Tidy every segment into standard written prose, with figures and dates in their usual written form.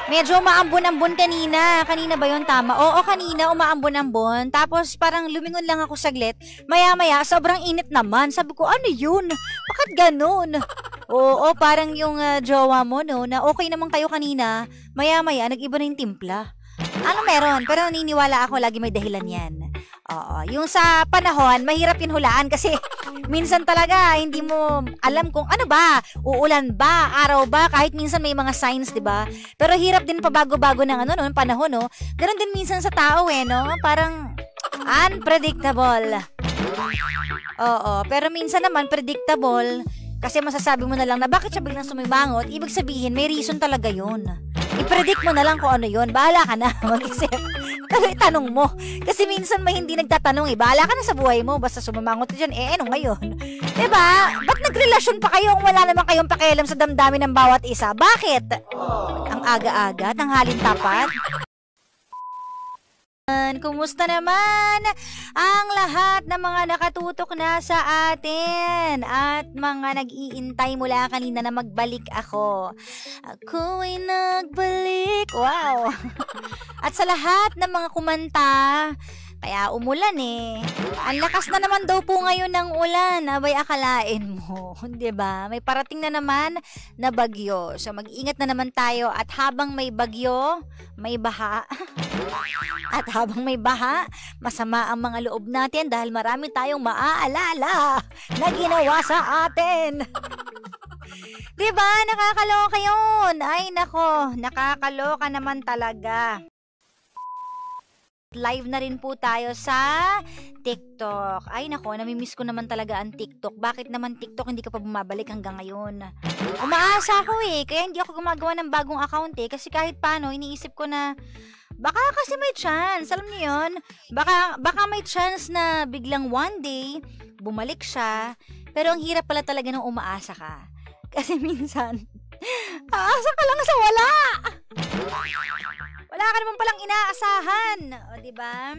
Medyo umaambon-ambon kanina. Kanina ba yun? Tama. Oo, kanina umaambon-ambon. Tapos parang lumingon lang ako saglit. Maya-maya, sobrang init naman. Sabi ko, ano yun? Bakit ganun? Oo, parang yung jowa mo, no? Na okay naman kayo kanina. Maya-maya, nag-iba na yung timpla. Ano meron? Pero naniniwala ako, lagi may dahilan yan. Oo, yung sa panahon, mahirap yun hulaan kasi minsan talaga hindi mo alam kung ano ba, uulan ba, araw ba, kahit minsan may mga signs, 'di ba? Pero hirap din pabago-bago ng ano no, panahon, no. Ganun din minsan sa tao no, parang unpredictable. Oo, pero minsan naman predictable kasi masasabi mo na lang na bakit siya biglang sumimangot, ibig sabihin may reason talaga 'yun. I-predict mo na lang kung ano 'yon. Bahala ka na mag-isip. Pero itanong mo. Kasi minsan may hindi nagtatanong eh. Bahala ka na sa buhay mo. Basta sumamangot dyan. Ano ngayon? Diba? Ba't nagrelasyon pa kayo kung wala naman kayong pakialam sa damdamin ng bawat isa? Bakit? Ang aga-aga, tanghalin tapat. Kumusta naman ang lahat ng mga nakatutok na sa atin at mga nag-iintay mula kanina na magbalik ako. Ako ay nagbalik. Wow! At sa lahat ng mga kumanta, kaya umulan eh. Ang lakas na naman daw po ngayon ng ulan. Abay, akalain mo. Diba? May parating na naman na bagyo. So, mag-ingat na naman tayo. At habang may bagyo, may baha. At habang may baha, masama ang mga loob natin dahil marami tayong maaalala na ginawa sa atin. Diba? Nakakaloka yun. Ay, nako. Nakakaloka naman talaga. Live na rin po tayo sa TikTok. Ay nako, namimiss ko naman talaga ang TikTok. Bakit naman TikTok hindi ka pa bumabalik hanggang ngayon? Umaasa ako eh, kaya hindi ako gumagawa ng bagong account eh. Kasi kahit paano, iniisip ko na baka kasi may chance. Alam niyo yun? Baka may chance na biglang one day, bumalik siya. Pero ang hirap pala talaga nung umaasa ka. Kasi minsan, aasa ka lang sa wala. Wala ka naman palang inaasahan. O, diba?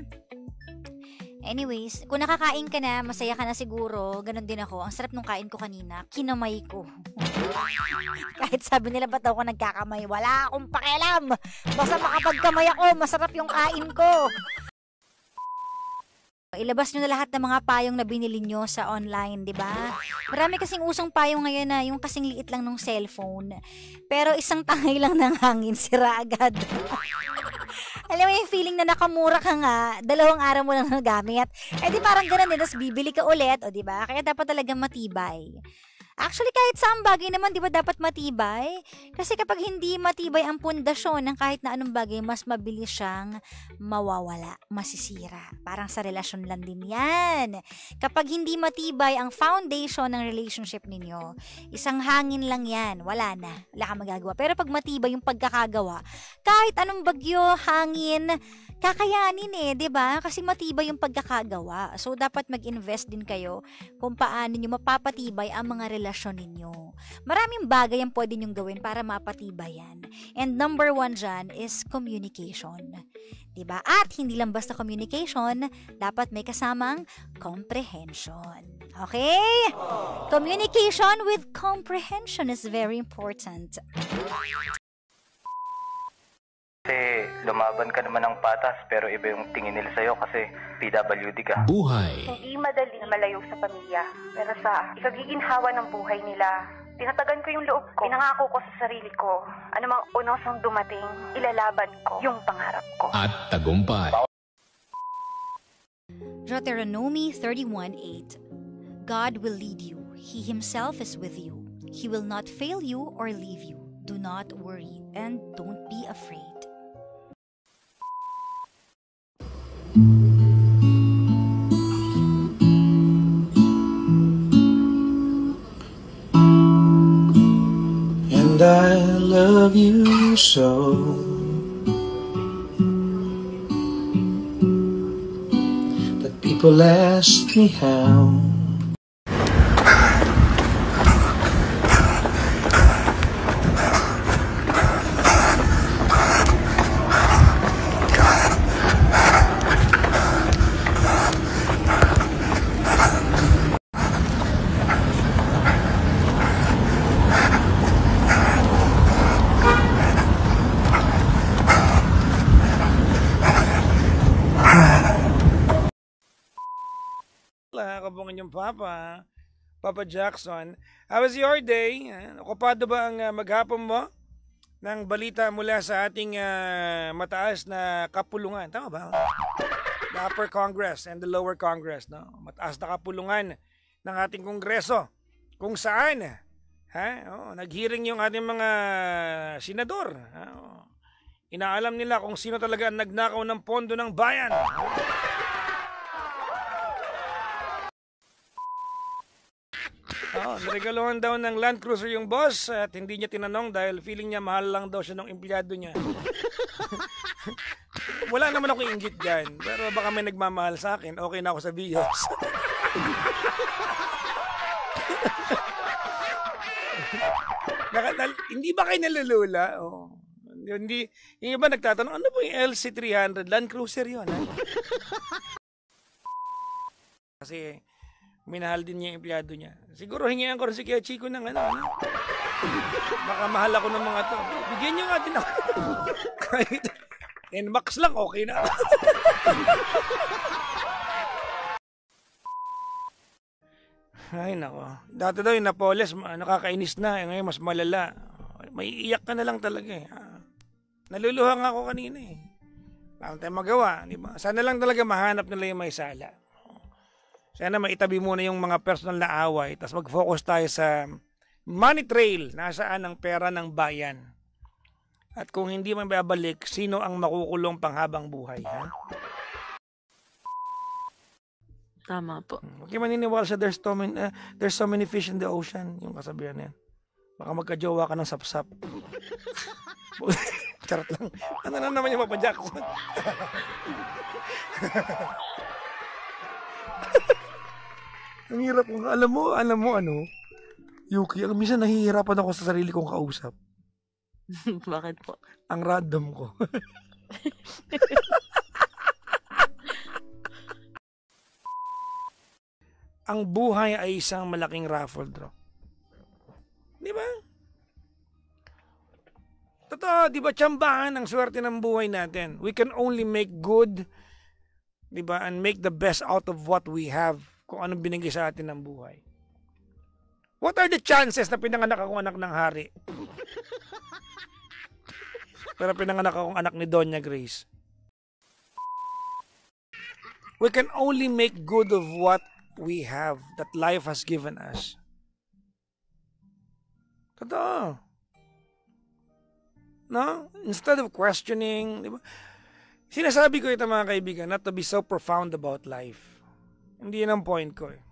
Anyways, kung nakakain ka na, masaya ka na siguro. Ganon din ako. Ang sarap nung kain ko kanina. Kinamay ko. Kahit sabi nila ba't ako nagkakamay, wala akong pakialam. Basta makapagkamay ako, masarap yung kain ko. Ilabas nyo na lahat ng mga payong na binili nyo sa online, di ba? Marami kasing usong payong ngayon na yung kasing liit lang ng cellphone. Pero isang tangay lang ng hangin, sira agad. Alam mo yung feeling na nakamura ka nga, 2 araw mo lang nagamit. Eh di parang ganun din, tapos bibili ka ulit, o di ba? Kaya dapat talaga matibay. Actually, kahit saang bagay naman, di ba dapat matibay? Kasi kapag hindi matibay ang pundasyon ng kahit na anong bagay, mas mabilis siyang mawawala, masisira. Parang sa relasyon lang din yan. Kapag hindi matibay ang foundation ng relationship ninyo, isang hangin lang yan, wala na. Wala kang magagawa. Pero pag matibay yung pagkakagawa, kahit anong bagyo, hangin, kakayanin eh, di ba? Kasi matibay yung pagkakagawa. So, dapat mag-invest din kayo kung paano nyo mapapatibay ang mga relasyon ninyo. Maraming bagay ang pwede nyong gawin para mapatibay yan. And number 1 dyan is communication. Di ba? At hindi lang basta communication, dapat may kasamang comprehension. Okay? Communication with comprehension is very important. Kasi lumaban ka naman ng patas pero iba yung tingin nila sa'yo kasi PWD ka. Buhay. Hindi madali na malayo sa pamilya. Pero sa ikagiginhawa ng buhay nila, tinatagan ko yung loob ko. Pinangako ko sa sarili ko, anumang unosang dumating, ilalaban ko yung pangarap ko. At tagumpay. Deuteronomy 31:8. God will lead you. He himself is with you. He will not fail you or leave you. Do not worry and don't be afraid. And I love you so. That people ask me how. Ako po ang inyong Papa, Papa Jackson. How was your day? Okupado ba ang maghapon mo ng balita mula sa ating mataas na kapulungan? Tama ba? The Upper Congress and the Lower Congress. No? Mataas na kapulungan ng ating Kongreso. Kung saan, nag-hearing yung ating mga senador. Inaalam nila kung sino talaga ang nagnakaw ng pondo ng bayan. Niregaluhan daw ng Land Cruiser yung boss at hindi niya tinanong dahil feeling niya mahal lang daw siya ng empleyado niya. Wala naman ako inggit dyan, pero baka may nagmamahal sa akin, okay na ako sa Vios. Hindi ba kayo nalulula? Hindi, yung iba nagtatanong, ano po yung LC300? Land Cruiser yun. Kasi minahal din niya yung empleyado niya. Siguro hingihan ko rin si Kuya Chico ng ano. Baka mahal ako ng mga to. Bigyan niyo nga din ako. Kahit NMAX lang, okay na. Ay nako. Dati daw yung Napoles, nakakainis na. Ngayon mas malala. May iyak ka na lang talaga eh. Naluluha nga ako kanina eh. Wala tayong magawa. Di ba? Sana lang talaga mahanap nila yung may sala. Sana maitabi muna yung mga personal na away. Tapos mag-focus tayo sa money trail. Nasaan ang pera ng bayan. At kung hindi man babalik, sino ang makukulong panghabang buhay? Ha? Tama po. Okay, maniniwala sa there's so many fish in the ocean. Yung kasabihan na yan. Baka magkajowa ka ng sapsap. Charot lang. Ano na naman yung Papa Jackson? Ang hirap kong, alam mo ano, Yuki, minsan nahihirapan ako sa sarili kong kausap. Bakit po? Ang random ko. Ang buhay ay isang malaking raffle draw. Di ba? Totoo, di ba, tsambahan ang swerte ng buhay natin. We can only make good, di ba, and make the best out of what we have kung anong binigay sa atin ng buhay. What are the chances na pinanganak akong anak ng hari? Pero pinanganak akong anak ni Doña Grace. We can only make good of what we have, that life has given us. Totoo. No? Instead of questioning, di ba? Sinasabi ko ito mga kaibigan, not to be so profound about life. Hindi yan ang point ko eh.